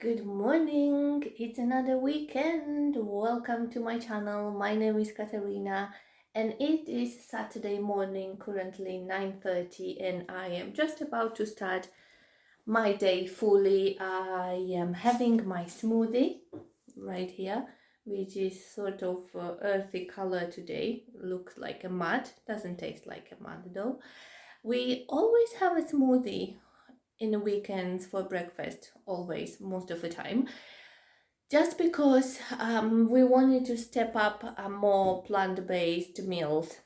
Good morning, it's another weekend. Welcome to my channel. My name is Katarina and it is Saturday morning, currently 9:30, and I am just about to start my day fully. I am having my smoothie right here, which is sort of earthy color today. Looks like a mud, doesn't taste like a mud though. We always have a smoothie in the weekends for breakfast, always, most of the time, just because we wanted to step up more plant-based meals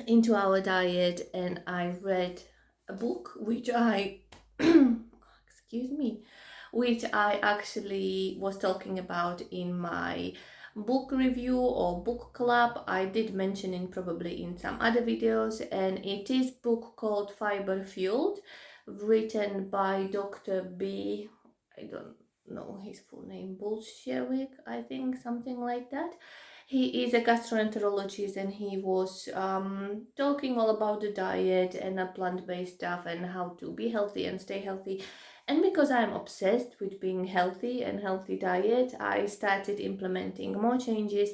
into our diet. And I read a book which I excuse me, which I actually was talking about in my book review or book club. I did mention it probably in some other videos, and it is book called Fiber Fueled, written by Dr. B. I don't know his full name, Bulsiewicz, I think, something like that. He is a gastroenterologist, and he was talking all about the diet and plant-based stuff and how to be healthy and stay healthy. And because I'm obsessed with being healthy and healthy diet, I started implementing more changes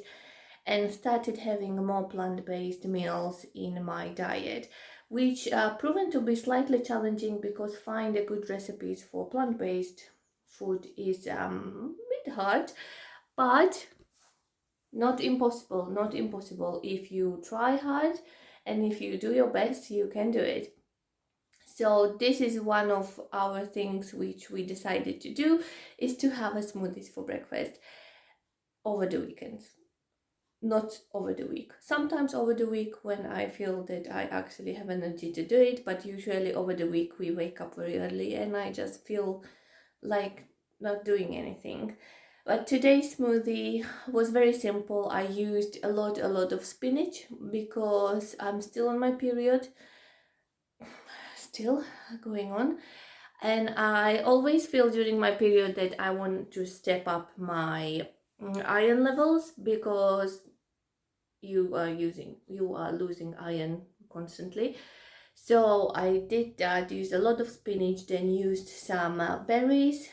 and started having more plant-based meals in my diet, which proven to be slightly challenging because find a good recipes for plant-based food is a bit hard, but not impossible. Not impossible. If you try hard and if you do your best, you can do it. So this is one of our things which we decided to do, is to have a smoothies for breakfast over the weekends, not over the week. Sometimes over the week when I feel that I actually have energy to do it, but usually over the week we wake up very early and I just feel like not doing anything. But today's smoothie was very simple. I used a lot of spinach because I'm still on my period, still going on, and I always feel during my period that I want to step up my iron levels, because you are losing iron constantly. So I did that, used a lot of spinach, then used some berries,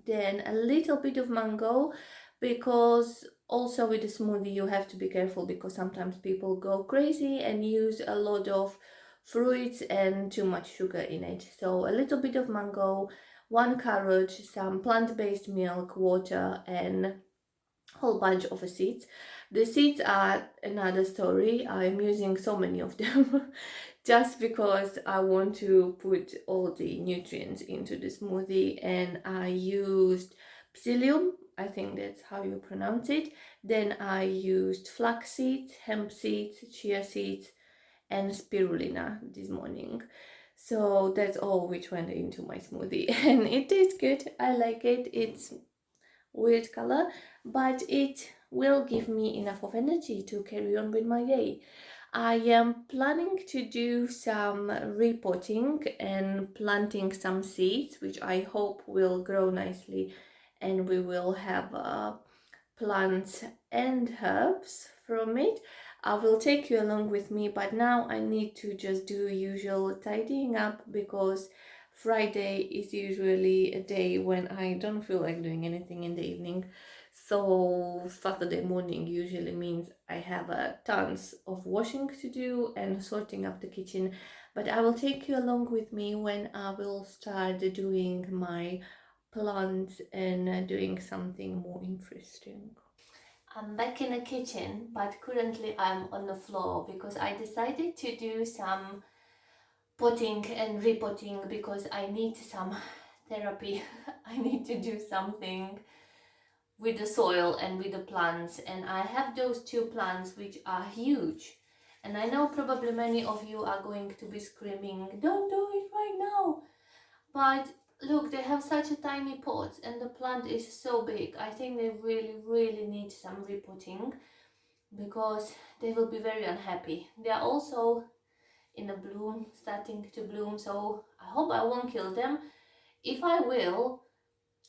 then a little bit of mango, because also with the smoothie you have to be careful because sometimes people go crazy and use a lot of fruits and too much sugar in it. So a little bit of mango, 1 carrot, some plant-based milk, water, and whole bunch of seeds. The seeds are another story. I'm using so many of them just because I want to put all the nutrients into the smoothie. And I used psyllium, I think that's how you pronounce it. Then I used flax seeds, hemp seeds, chia seeds, and spirulina this morning. So that's all which went into my smoothie, and it tastes good. I like it. It's weird color, but it will give me enough of energy to carry on with my day. I am planning to do some repotting and planting some seeds, which I hope will grow nicely, and we will have plants and herbs from it. I will take you along with me, but now I need to just do usual tidying up because Friday is usually a day when I don't feel like doing anything in the evening. So Saturday morning usually means I have tons of washing to do and sorting up the kitchen. But I will take you along with me when I will start doing my plants and doing something more interesting. I'm back in the kitchen, but currently I'm on the floor because I decided to do some potting and repotting because I need some therapy. I need to do something with the soil and with the plants, and I have those 2 plants which are huge, and I know probably many of you are going to be screaming, don't do it right now, but look, they have such a tiny pot and the plant is so big. I think they really need some repotting because they will be very unhappy. They are also in the bloom, starting to bloom, so I hope I won't kill them. If I will,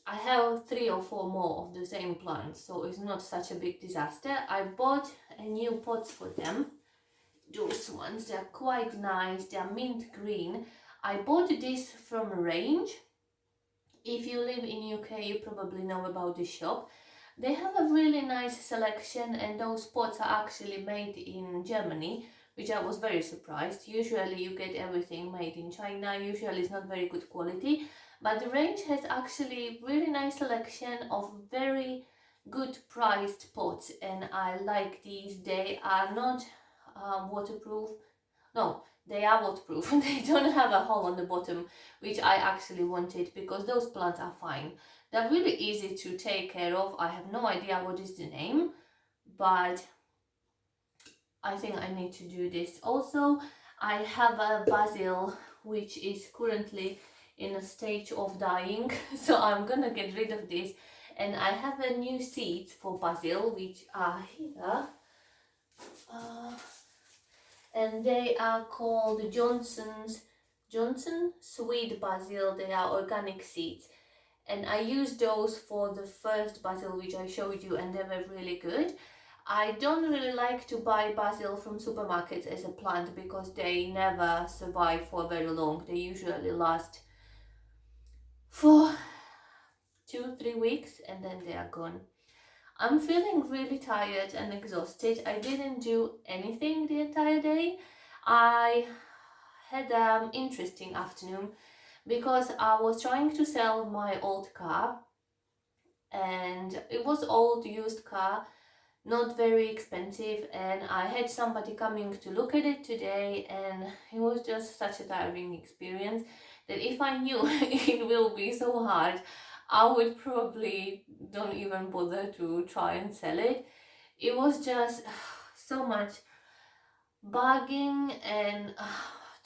I have 3 or 4 more of the same plants, so it's not such a big disaster. I bought a new pots for them. Those ones, they're quite nice, they're mint green. I bought this from a range If you live in UK, you probably know about this shop. They have a really nice selection, and those pots are actually made in Germany, which I was very surprised. Usually you get everything made in China, usually it's not very good quality, but the range has actually really nice selection of very good priced pots, and I like these. They are not waterproof. No, they are waterproof. They don't have a hole on the bottom, which I actually wanted because those plants are fine. They're really easy to take care of. I have no idea what is the name, but I think I need to do this. Also, I have a basil which is currently in a stage of dying, so I'm gonna get rid of this. And I have a new seeds for basil which are here. And they are called Johnson Sweet Basil. They are organic seeds, and I used those for the first basil which I showed you, and they were really good. I don't really like to buy basil from supermarkets as a plant because they never survive for very long. They usually last for 2-3 weeks and then they are gone. I'm feeling really tired and exhausted. I didn't do anything the entire day. I had an interesting afternoon because I was trying to sell my old car, and it was old used car, not very expensive, and I had somebody coming to look at it today, and it was just such a tiring experience that if I knew it will be so hard, I would probably don't even bother to try and sell it. It was just so much bargaining and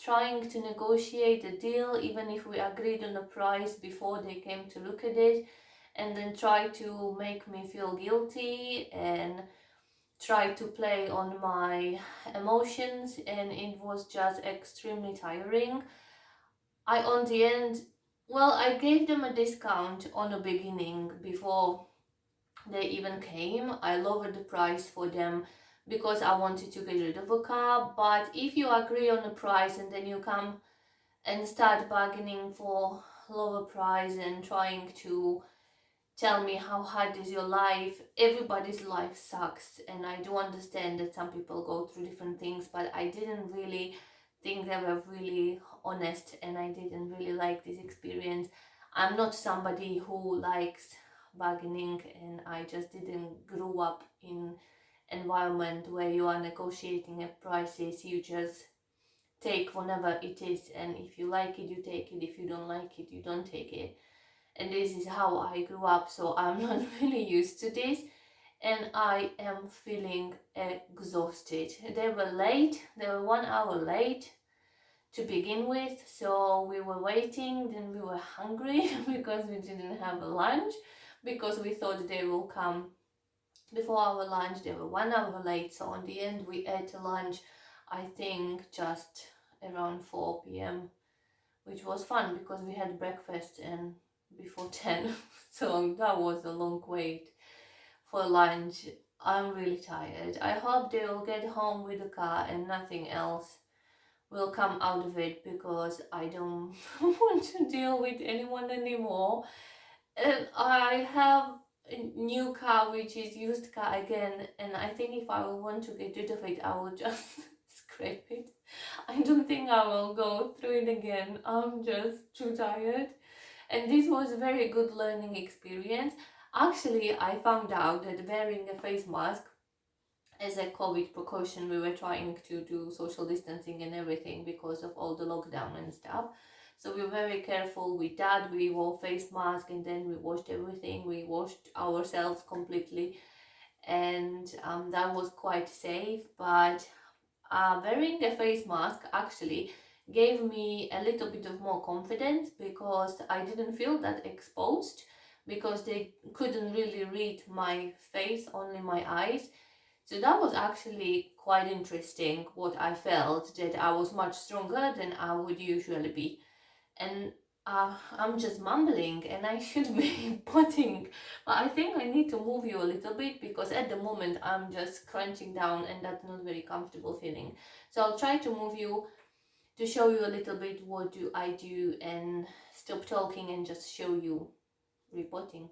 trying to negotiate a deal, even if we agreed on a price before they came to look at it, and then try to make me feel guilty and try to play on my emotions, and it was just extremely tiring. On the end, well, I gave them a discount on the beginning before they even came. I lowered the price for them because I wanted to get rid of a car. But if you agree on the price and then you come and start bargaining for lower price and trying to tell me how hard is your life, everybody's life sucks, and I do understand that some people go through different things, but I didn't really think they were really honest, and I didn't really like this experience. I'm not somebody who likes bargaining, and I just didn't grow up in environment where you are negotiating at prices. You just take whatever it is, and if you like it you take it, if you don't like it you don't take it. And this is how I grew up, so I'm not really used to this, and I am feeling exhausted. They were late, they were 1 hour late to begin with, so we were waiting, then we were hungry because we didn't have a lunch, because we thought they will come before our lunch. They were 1 hour late, so in the end we ate lunch, I think just around 4 p.m, which was fun because we had breakfast and before 10, so that was a long wait for lunch. I'm really tired. I hope they will get home with the car and nothing else will come out of it, because I don't want to deal with anyone anymore. And I have a new car which is used car again, and I think if I will want to get rid of it I will just scrape it. I don't think I will go through it again. I'm just too tired. And this was a very good learning experience. Actually, I found out that wearing a face mask as a COVID precaution, we were trying to do social distancing and everything because of all the lockdown and stuff. So we were very careful with that. We wore face mask and then we washed everything. We washed ourselves completely, and that was quite safe. But wearing a face mask actually gave me a little bit of more confidence, because I didn't feel that exposed, because they couldn't really read my face, only my eyes. So that was actually quite interesting. What I felt, that I was much stronger than I would usually be. And I'm just mumbling and I should be potting, but I think I need to move you a little bit, because at the moment I'm just crunching down and that's not very comfortable feeling. So I'll try to move you to show you a little bit what do I do and stop talking and just show you reporting.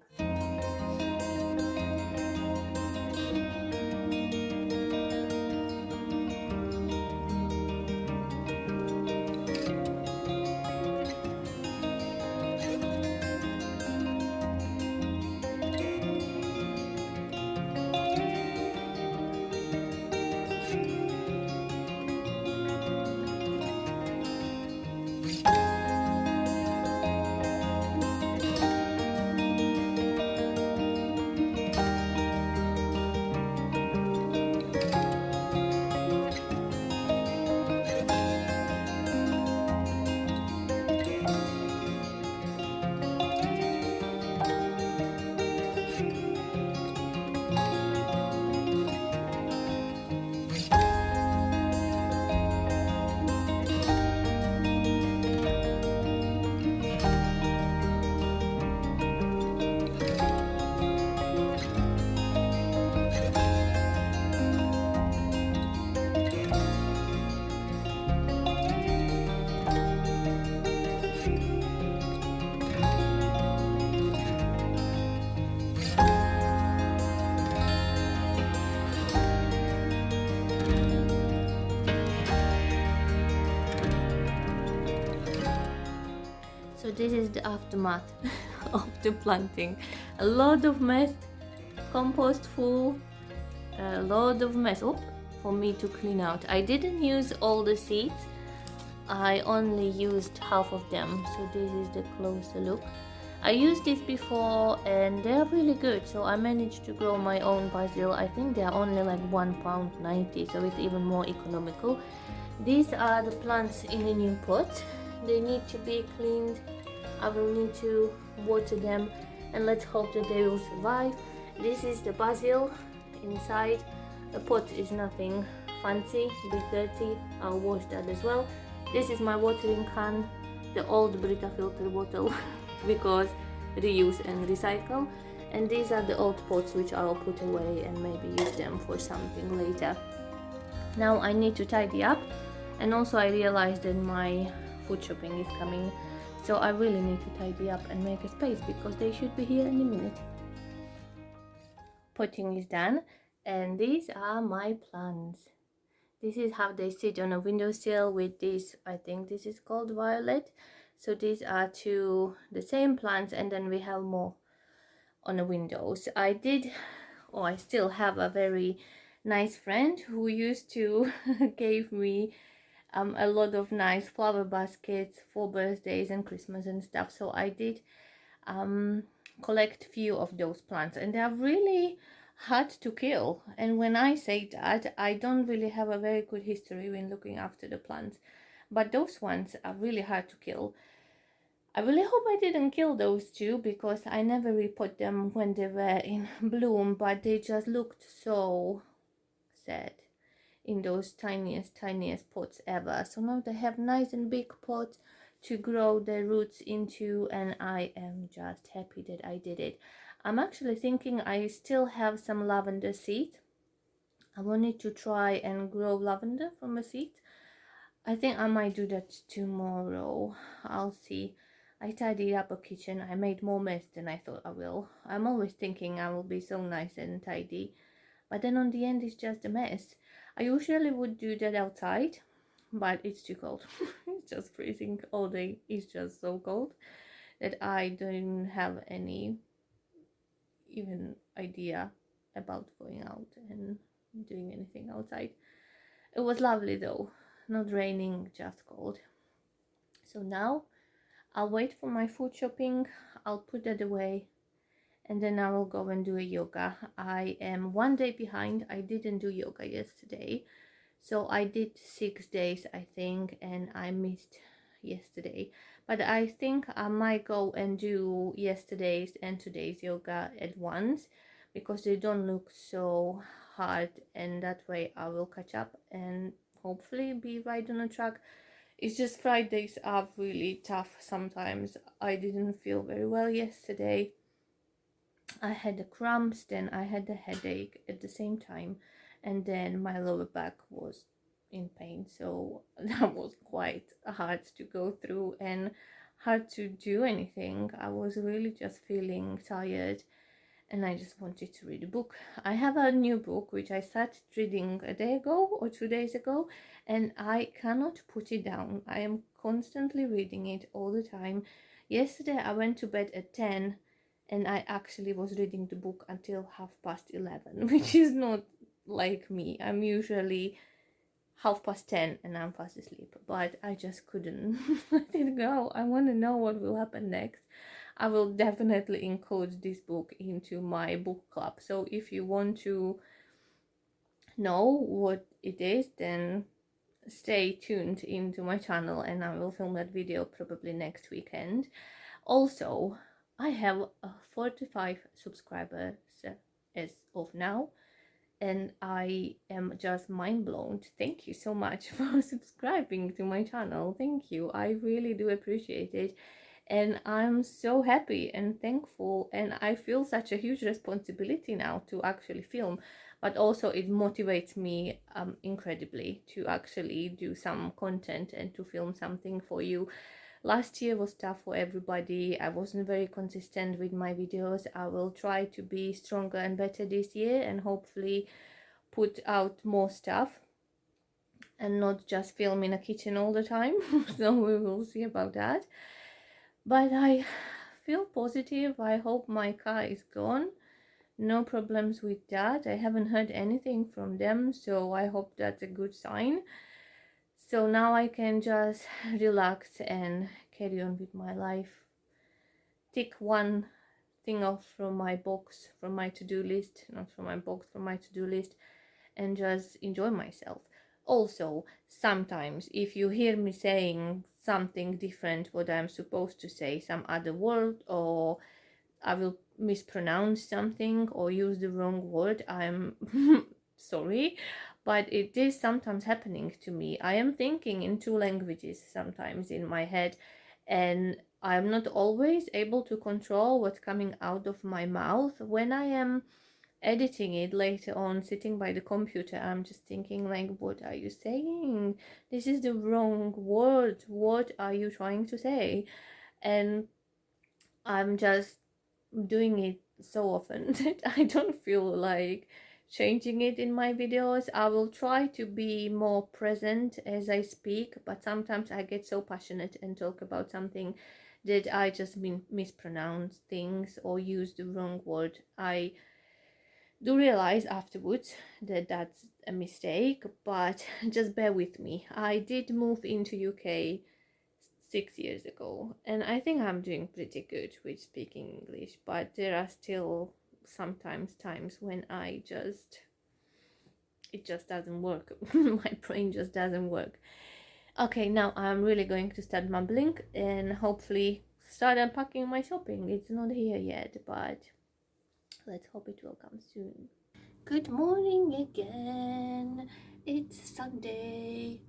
So this is the aftermath of the planting. A lot of mess, compost full, a lot of mess for me to clean out. I didn't use all the seeds, I only used half of them. So this is the closer look. I used this before and they're really good. So I managed to grow my own basil. I think they're only like £1.90, so it's even more economical. These are the plants in the new pot. They need to be cleaned. I will need to water them and let's hope that they will survive. This is the basil inside. The pot is nothing fancy, a bit dirty. I'll wash that as well. This is my watering can, the old Brita filter bottle because reuse and recycle. And these are the old pots which I'll put away and maybe use them for something later. Now I need to tidy up, and also I realized that my food shopping is coming, so I really need to tidy up and make a space because they should be here in a minute. Potting is done and these are my plants. This is how they sit on a windowsill with this, I think this is called violet. So these are two the same plants, and then we have more on the windows. I still have a very nice friend who used to gave me a lot of nice flower baskets for birthdays and Christmas and stuff. So I did collect few of those plants, and they are really hard to kill. And when I say that, I don't really have a very good history when looking after the plants, but those ones are really hard to kill. I really hope I didn't kill those two because I never repot them when they were in bloom, but they just looked so sad in those tiniest pots ever. So now they have nice and big pots to grow their roots into, and I am just happy that I did it. I'm actually thinking I still have some lavender seeds. I wanted to try and grow lavender from a seed. I think I might do that tomorrow. I'll see. I tidied up a kitchen. I made more mess than I thought I will. I'm always thinking I will be so nice and tidy, but then on the end it's just a mess. I usually would do that outside, but it's too cold. It's just freezing all day. It's just so cold that I don't have any even idea about going out and doing anything outside. It was lovely though, not raining, just cold. So now I'll wait for my food shopping. I'll put that away and then I will go and do a yoga. I am 1 day behind. I didn't do yoga yesterday, so I did 6 days I think, and I missed yesterday. But I think I might go and do yesterday's and today's yoga at once because they don't look so hard, and that way I will catch up and hopefully be right on the track. It's just Fridays are really tough sometimes. I didn't feel very well yesterday. I had the cramps, then I had the headache at the same time, and then my lower back was in pain, so that was quite hard to go through and hard to do anything. I was really just feeling tired and I just wanted to read a book. I have a new book which I started reading a day ago or 2 days ago, and I cannot put it down. I am constantly reading it all the time. Yesterday I went to bed at 10 and I actually was reading the book until 11:30, which is not like me. I'm usually 10:30 and I'm fast asleep, but I just couldn't let it go. I want to know what will happen next. I will definitely include this book into my book club. So if you want to know what it is, then stay tuned into my channel and I will film that video probably next weekend. Also, I have 45 subscribers as of now, and I am just mind blown. Thank you so much for subscribing to my channel. Thank you. I really do appreciate it. And I'm so happy and thankful, and I feel such a huge responsibility now to actually film, but also it motivates me incredibly to actually do some content and to film something for you. Last year was tough for everybody. I wasn't very consistent with my videos. I will try to be stronger and better this year and hopefully put out more stuff and not just film in a kitchen all the time. So we will see about that. But I feel positive. I hope my car is gone. No problems with that. I haven't heard anything from them, so I hope that's a good sign. So now I can just relax and carry on with my life. Tick one thing off from my box, from my to-do list, not from my box, from my to-do list, and just enjoy myself. Also, sometimes if you hear me saying something different what I'm supposed to say, some other word, or I will mispronounce something or use the wrong word, I'm sorry, but it is sometimes happening to me. I am thinking in two languages sometimes in my head, and I'm not always able to control what's coming out of my mouth. When I am editing it later on, sitting by the computer, I'm just thinking like, what are you saying? This is the wrong word. What are you trying to say? And I'm just doing it so often that I don't feel like changing it in my videos. I will try to be more present as I speak, but sometimes I get so passionate and talk about something that I just mispronounce things or use the wrong word. I do realize afterwards that that's a mistake, but just bear with me. I did move into UK 6 years ago, and I think I'm doing pretty good with speaking English, but there are still sometimes times when it just doesn't work. My brain just doesn't work. Okay, now I'm really going to start mumbling and hopefully start unpacking my shopping. It's not here yet, but let's hope it will come soon. Good morning again. It's Sunday.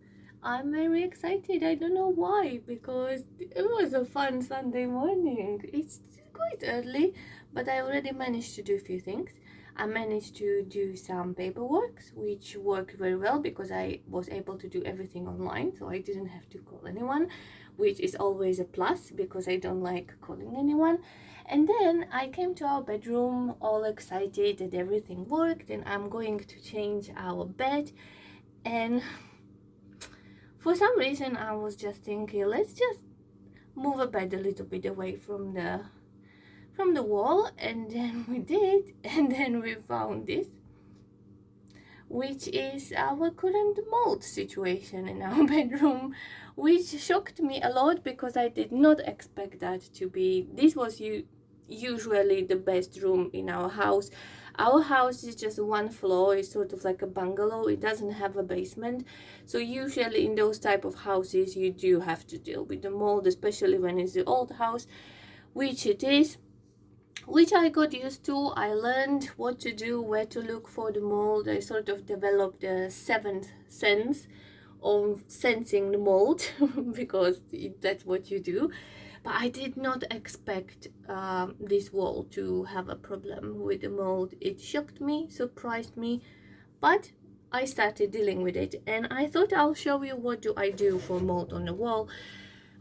I'm very excited. I don't know why, because it was a fun Sunday morning. It's quite early, but I already managed to do a few things. I managed to do some paperwork, which worked very well because I was able to do everything online, so I didn't have to call anyone, which is always a plus because I don't like calling anyone. And then I came to our bedroom all excited that everything worked, and I'm going to change our bed. And for some reason I was just thinking, let's just move a bed a little bit away from the wall, and then we did, and then we found this, which is our current mold situation in our bedroom, which shocked me a lot because I did not expect that to be. This was usually the best room in our house. Our house is just one floor. It's sort of like a bungalow. It doesn't have a basement, so usually in those type of houses you do have to deal with the mold, especially when it's the old house, which it is, which I got used to. I learned what to do, where to look for the mold. I sort of developed a seventh sense of sensing the mold because that's what you do. But I did not expect this wall to have a problem with the mold. It shocked me, surprised me, but I started dealing with it, and I thought I'll show you what do I do for mold on the wall,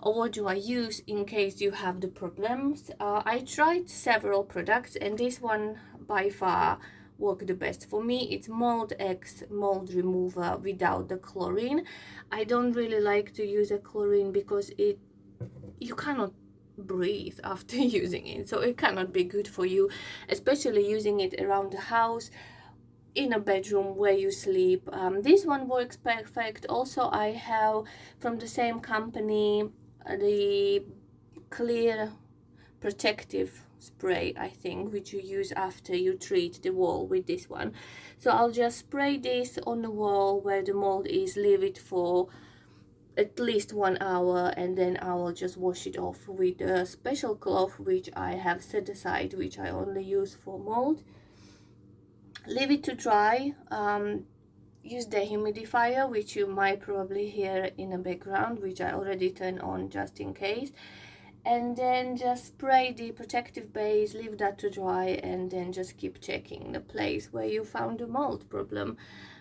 or what do I use in case you have the problems. I tried several products, and this one by far worked the best for me. It's Mold X mold remover without the chlorine. I don't really like to use a chlorine because you cannot breathe after using it, so it cannot be good for you, especially using it around the house, in a bedroom where you sleep. This one works perfect. Also, I have from the same company the clear protective spray, I think, which you use after you treat the wall with this one. So I'll just spray this on the wall where the mold is, leave it for at least 1 hour, and then I will just wash it off with a special cloth which I have set aside, which I only use for mold. Leave it to dry. Use the humidifier, which you might probably hear in the background, which I already turned on just in case, and then just spray the protective base, leave that to dry, and then just keep checking the place where you found the mold problem,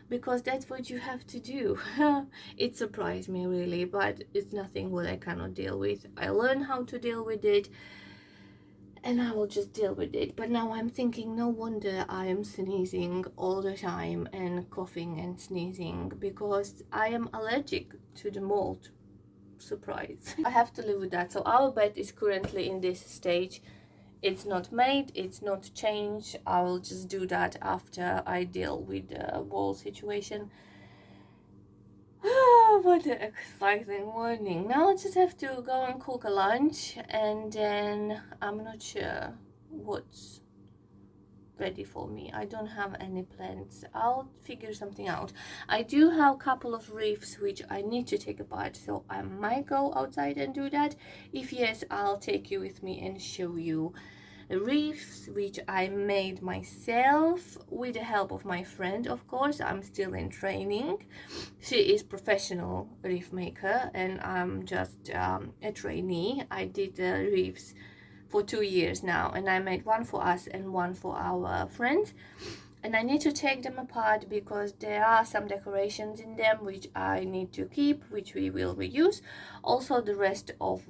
because that's what you have to do. It surprised me really, but it's nothing what I cannot deal with. I learned how to deal with it, and I will just deal with it. But now I'm thinking, no wonder I am sneezing all the time and coughing and sneezing, because I am allergic to the mold. Surprise. I have to live with that. So our bed is currently in this stage. It's not made, it's not changed. I will just do that after I deal with the wall situation. What an exciting morning. Now I just have to go and cook a lunch, and then I'm not sure what's ready for me. I don't have any plans. I'll figure something out. I do have a couple of reefs which I need to take apart, so I might go outside and do that. If yes, I'll take you with me and show you reefs which I made myself with the help of my friend. Of course, I'm still in training. She is professional reef maker and I'm just a trainee. I did reefs for 2 years now, and I made one for us and one for our friends, and I need to take them apart because there are some decorations in them which I need to keep, which we will reuse. Also, the rest of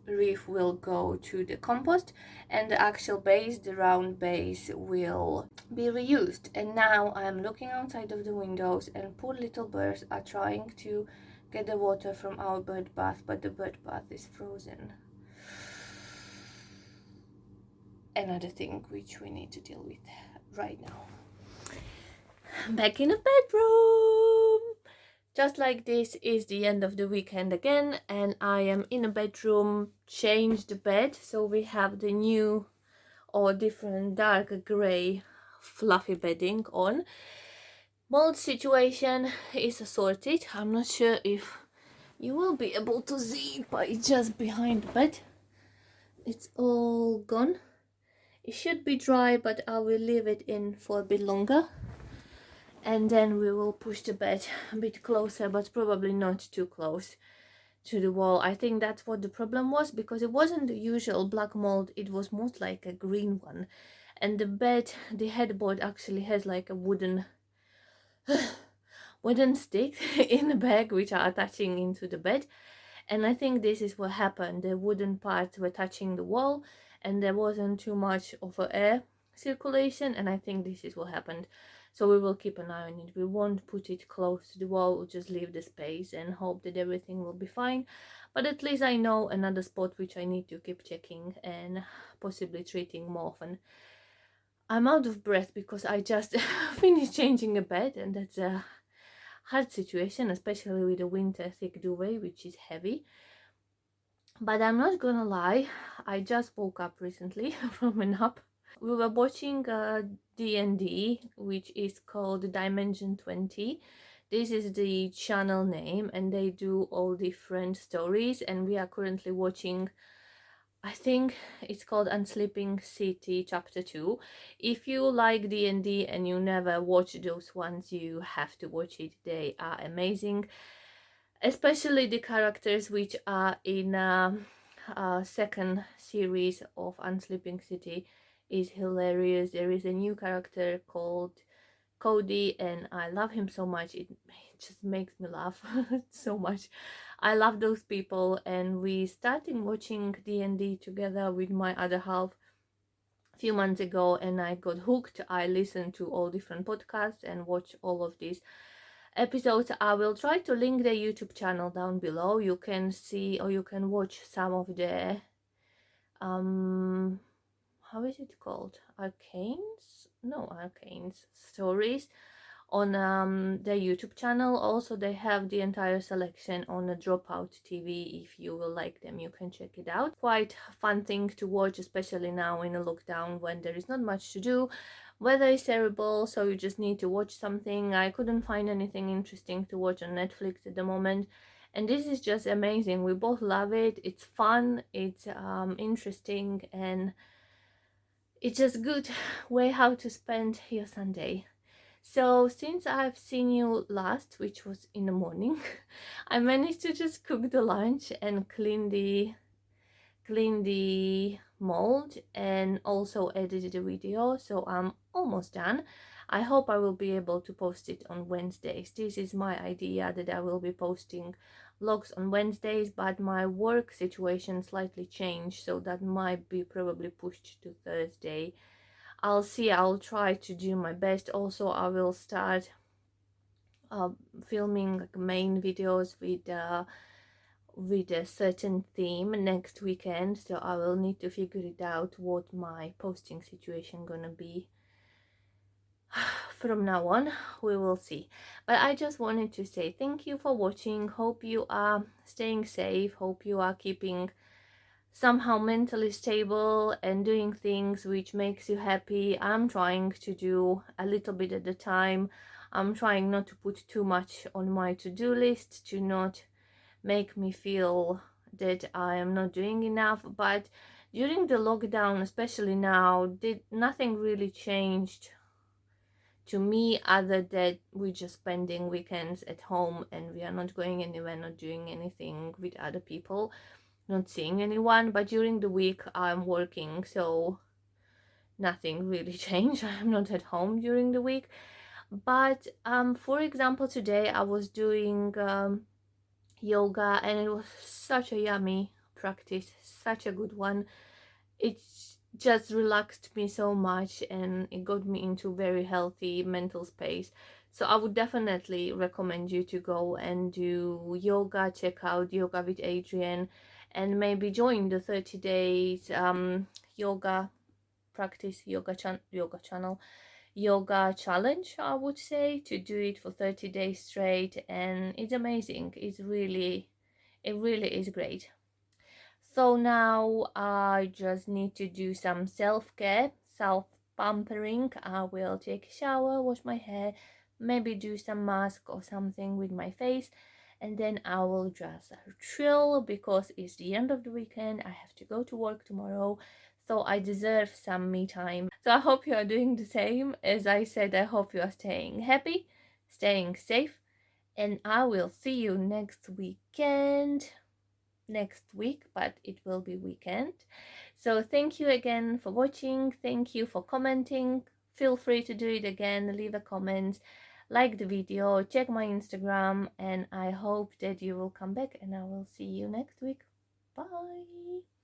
reef will go to the compost, and the actual base, the round base, will be reused. And now I'm looking outside of the windows, and poor little birds are trying to get the water from our bird bath, but the bird bath is frozen. Another thing which we need to deal with right now. Back in the bedroom. Just like this is the end of the weekend again, and I am in a bedroom, changed the bed, so we have the new or different dark gray fluffy bedding on. Mold situation is sorted. I'm not sure if you will be able to see it, but it's just behind the bed. It's all gone. It should be dry, but I will leave it in for a bit longer, and then we will push the bed a bit closer, but probably not too close to the wall. I think that's what the problem was, because it wasn't the usual black mold, it was most like a green one, and the bed, the headboard actually has like a wooden stick in the back which are attaching into the bed, and I think this is what happened. The wooden parts were touching the wall and there wasn't too much of a air circulation, and I think this is what happened. So we will keep an eye on it. We won't put it close to the wall, we'll just leave the space and hope that everything will be fine. But at least I know another spot which I need to keep checking and possibly treating more often. I'm out of breath because I just finished changing a bed, and that's a hard situation, especially with the winter thick duvet which is heavy. But I'm not gonna lie, I just woke up recently from a nap. We were watching D&D, which is called Dimension 20. This is the channel name, and they do all different stories, and we are currently watching, I think it's called Unsleeping City Chapter 2. If you like D&D and you never watch those ones, you have to watch it. They are amazing. Especially the characters which are in second series of Unsleeping City is hilarious. There is a new character called Cody, and I love him so much. It just makes me laugh so much. I love those people, and we started watching D&D together with my other half a few months ago, and I got hooked. I listened to all different podcasts and watch all of these episodes. I will try to link the YouTube channel down below. You can see, or you can watch some of the how is it called, arcanes stories on the YouTube channel. Also, they have the entire selection on a Dropout TV. If you will like them, you can check it out. Quite fun thing to watch, especially now in a lockdown when there is not much to do. Weather is terrible, so you just need to watch something. I couldn't find anything interesting to watch on Netflix at the moment, and this is just amazing. We both love it. It's fun, it's interesting, and it's just good way how to spend your Sunday. So since I've seen you last, which was in the morning, I managed to just cook the lunch and clean the mold and also edited the video, so I'm almost done. I hope I will be able to post it on Wednesdays. This is my idea, that I will be posting vlogs on Wednesdays, but my work situation slightly changed, so that might be probably pushed to Thursday. I'll see. I'll try to do my best. Also, I will start filming like main videos with a certain theme next weekend, so I will need to figure it out what my posting situation gonna be from now on. We will see. But I just wanted to say thank you for watching. Hope you are staying safe, hope you are keeping somehow mentally stable and doing things which makes you happy. I'm trying to do a little bit at a time. I'm trying not to put too much on my to-do list, to not make me feel that I am not doing enough. But during the lockdown, especially now, nothing really changed to me, other than we're just spending weekends at home and we are not going anywhere, not doing anything with other people, not seeing anyone. But during the week I'm working, so nothing really changed. I'm not at home during the week. But for example, today I was doing yoga, and it was such a yummy practice, such a good one. It just relaxed me so much, and it got me into very healthy mental space. So I would definitely recommend you to go and do yoga. Check out Yoga with Adrian, and maybe join the 30 days yoga practice, yoga channel, yoga challenge, I would say, to do it for 30 days straight. And it's amazing. It really is great. So now I just need to do some self-care, self-pampering. I will take a shower, wash my hair, maybe do some mask or something with my face, and then I will just chill because it's the end of the weekend. I have to go to work tomorrow, so I deserve some me time. So I hope you are doing the same. As I said, I hope you are staying happy, staying safe, and I will see you next week, but it will be weekend. So thank you again for watching. Thank you for commenting. Feel free to do it again, leave a comment, like the video, check my Instagram, and I hope that you will come back, and I will see you next week. Bye.